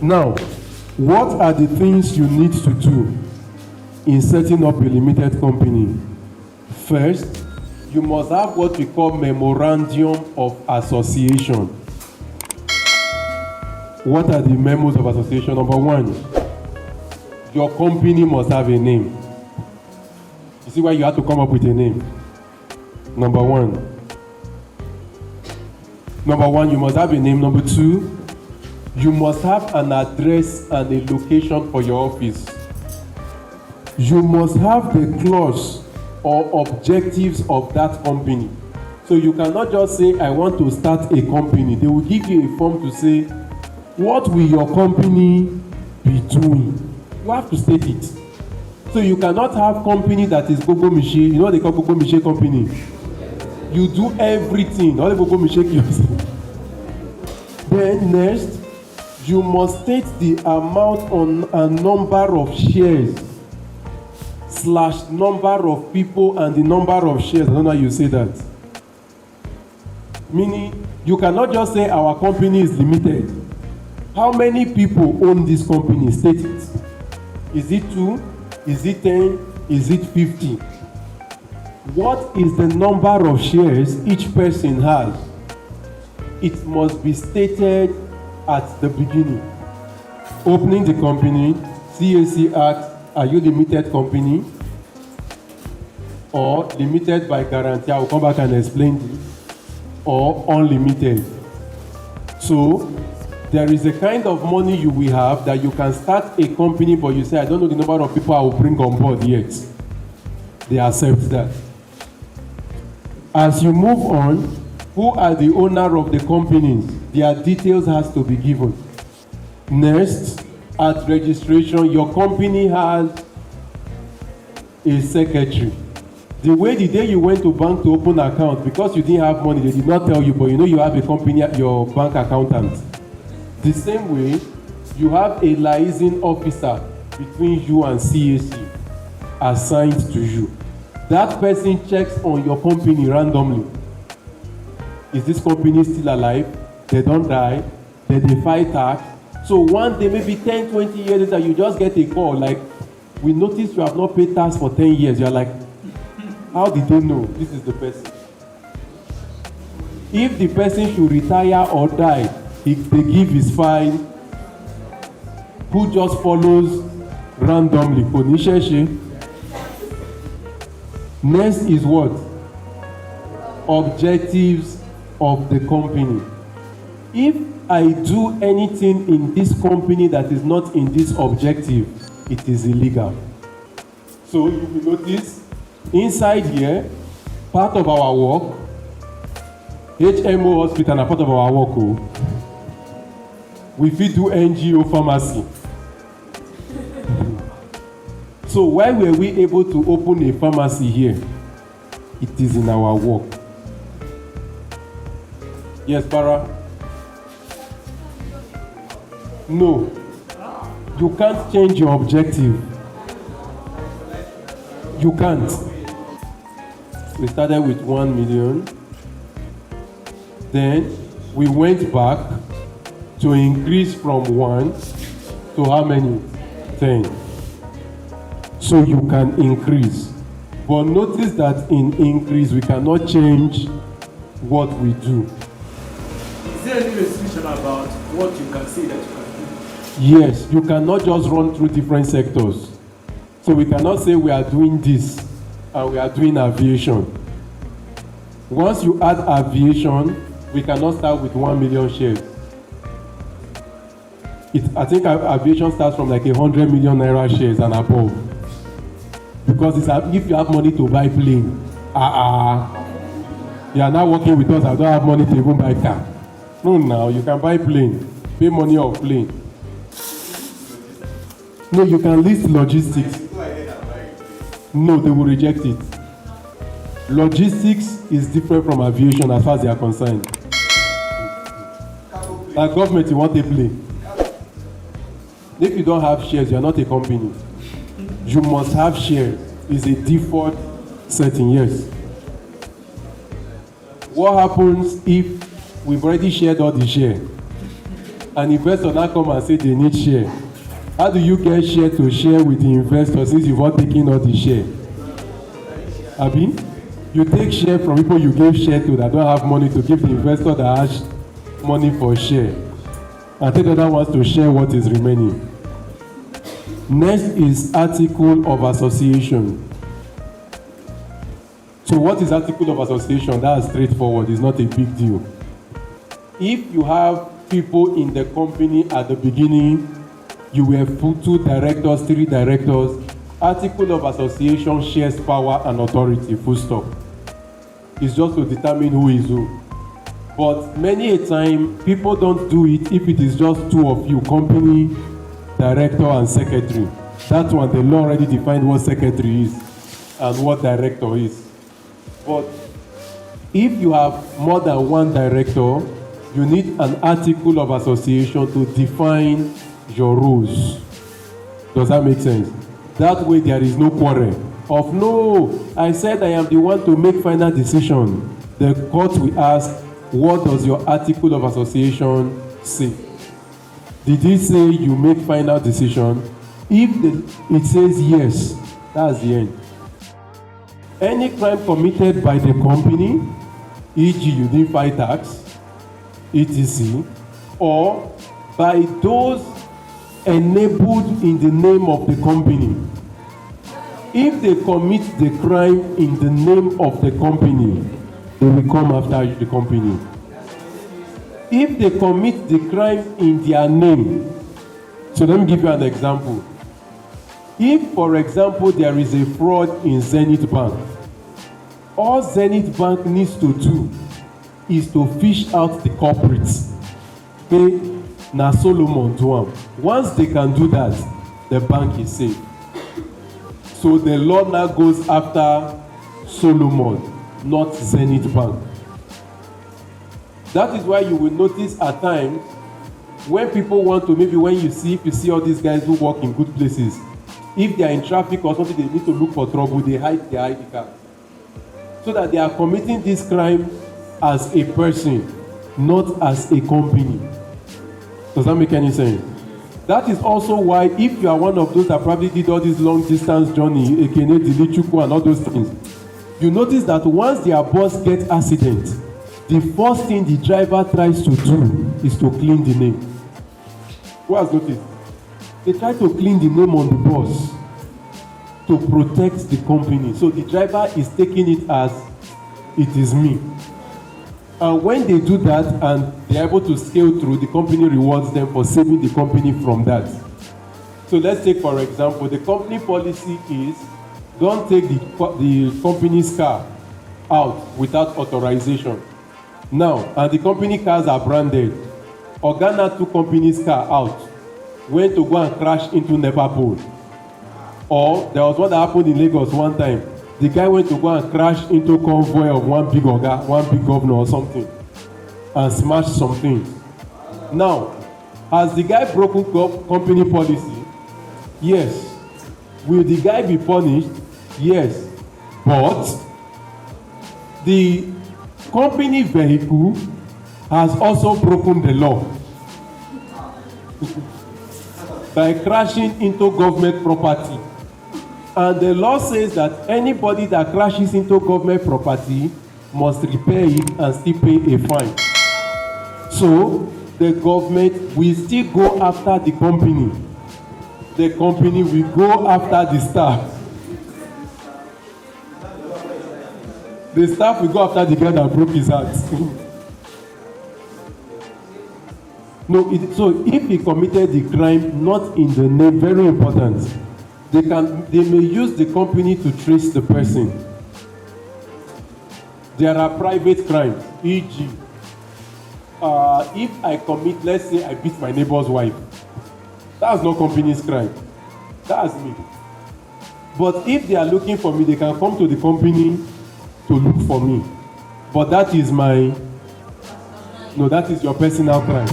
Now, what are the things you need to do in setting up a limited company? First, you must have what we call memorandum of association. What are the memos of association? Number one, your company must have a name. You see why you have to come up with a name? Number one, you must have a name. Number two, you must have an address and a location for your office. You must have the clause or objectives of that company. So you cannot just say, I want to start a company. They will give you a form to say, what will your company be doing? You have to state it. So you cannot have company that is Gogo Miche. You know what they call Gogo Miche company? You do everything. Not Gogo Miche yourself. Then next, you must state the amount on a number of shares / number of people and the number of shares. I don't know how you say that. Meaning, you cannot just say our company is limited. How many people own this company? State it. Is it 2? Is it 10? Is it 50? What is the number of shares each person has? It must be stated at the beginning. Opening the company, CAC asks, are you limited company or limited by guarantee? I will come back and explain this. Or unlimited. So there is a kind of money you will have that you can start a company, but you say, I don't know the number of people I will bring on board yet. They accept that. As you move on, who are the owner of the companies? Their details has to be given. Next, at registration, your company has a secretary. The day you went to bank to open an account, because you didn't have money, they did not tell you, but you know you have a company, your bank accountant. The same way, you have a liaison officer between you and CAC assigned to you. That person checks on your company randomly. Is this company still alive? They don't die? They fight tax? So one day, maybe 10, 20 years later, you just get a call like, we noticed you have not paid tax for 10 years. You're like, how did they know this is the person? If the person should retire or die, they give his fine. Who just follows randomly? Next is what? Objectives of the company. If I do anything in this company that is not in this objective, it is illegal. So you will notice inside here, part of our work, HMO hospital, and part of our work, we fit do NGO pharmacy. So why were we able to open a pharmacy here? It is in our work. Yes, Para? No. You can't change your objective. You can't. We started with 1 million. Then we went back to increase from 1 to how many? 10. So you can increase. But notice that in increase, we cannot change what we do. Is there any restriction about what you can say that you can do? Yes, you cannot just run through different sectors. So we cannot say we are doing this and we are doing aviation. Once you add aviation, we cannot start with 1 million shares. I think aviation starts from like 100 million naira shares and above. Because if you have money to buy plane, you are now working with us, I don't have money to even buy car. No, now you can buy plane, pay money of plane. No, you can list logistics. No, they will reject it. Logistics is different from aviation as far as they are concerned. Like government, you want a plane. If you don't have shares, you are not a company. You must have shares. It's a default setting, yes. What happens if we've already shared all the share an investor now come and say they need share. How do you get share to share with the investor since you've not taken all the share? Abi, you take share from people you give share to that don't have money to give the investor that has money for share, and take the other ones to share what is remaining. Next is article of association. So what is article of association? That's straightforward. It's not a big deal. If you have people in the company at the beginning, you were 2 directors, 3 directors, article of association shares power and authority, full stop. It's just to determine who is who. But many a time, people don't do it if it is just 2 of you, company, director and secretary. That one, the law already defined what secretary is and what director is. But if you have more than 1 director, you need an article of association to define your rules. Does that make sense? That way there is no quarrel of no, I said I am the one to make final decision. The court will ask, what does your article of association say? Did it say you make final decision? If it says yes, that's the end. Any crime committed by the company, e.g. you didn't pay tax, etc., or by those enabled in the name of the company. If they commit the crime in the name of the company, they will come after the company. If they commit the crime in their name, so let me give you an example. If, for example, there is a fraud in Zenith Bank, all Zenith Bank needs to do is to fish out the culprits. Okay? Na Solomon do am. Once they can do that, the bank is safe. So the law now goes after Solomon, not Zenith Bank. That is why you will notice at times when people want to, maybe when you see all these guys who work in good places, if they are in traffic or something, they need to look for trouble, they hide their ID card. So that they are committing this crime as a person, not as a company. Does that make any sense? That is also why if you are one of those that probably did all this long distance journey, Ekene, Dilichukwu and all those things, you notice that once their bus gets accident, the first thing the driver tries to do is to clean the name. Who has noticed? They try to clean the name on the bus to protect the company. So the driver is taking it as it is me. And when they do that and they're able to scale through, the company rewards them for saving the company from that. So let's take, for example, the company policy is don't take the company's car out without authorization. Now, and the company cars are branded. Organa took company's car out, went to go and crash into NEPA pole. Or there was one that happened in Lagos one time. The guy went to go and crash into convoy of one big oga, one big governor or something, and smashed some things. Now, has the guy broken company policy? Yes. Will the guy be punished? Yes. But the company vehicle has also broken the law by crashing into government property. And the law says that anybody that crashes into government property must repair it and still pay a fine. So the government will still go after the company. The company will go after the staff. The staff will go after the guy that broke his heart. No, so if he committed the crime not in the name, very important, they may use the company to trace the person. There are private crimes, e.g., if I commit, let's say I beat my neighbor's wife, that's not company's crime. That's me. But if they are looking for me, they can come to the company to look for me. But that is that is your personal crime.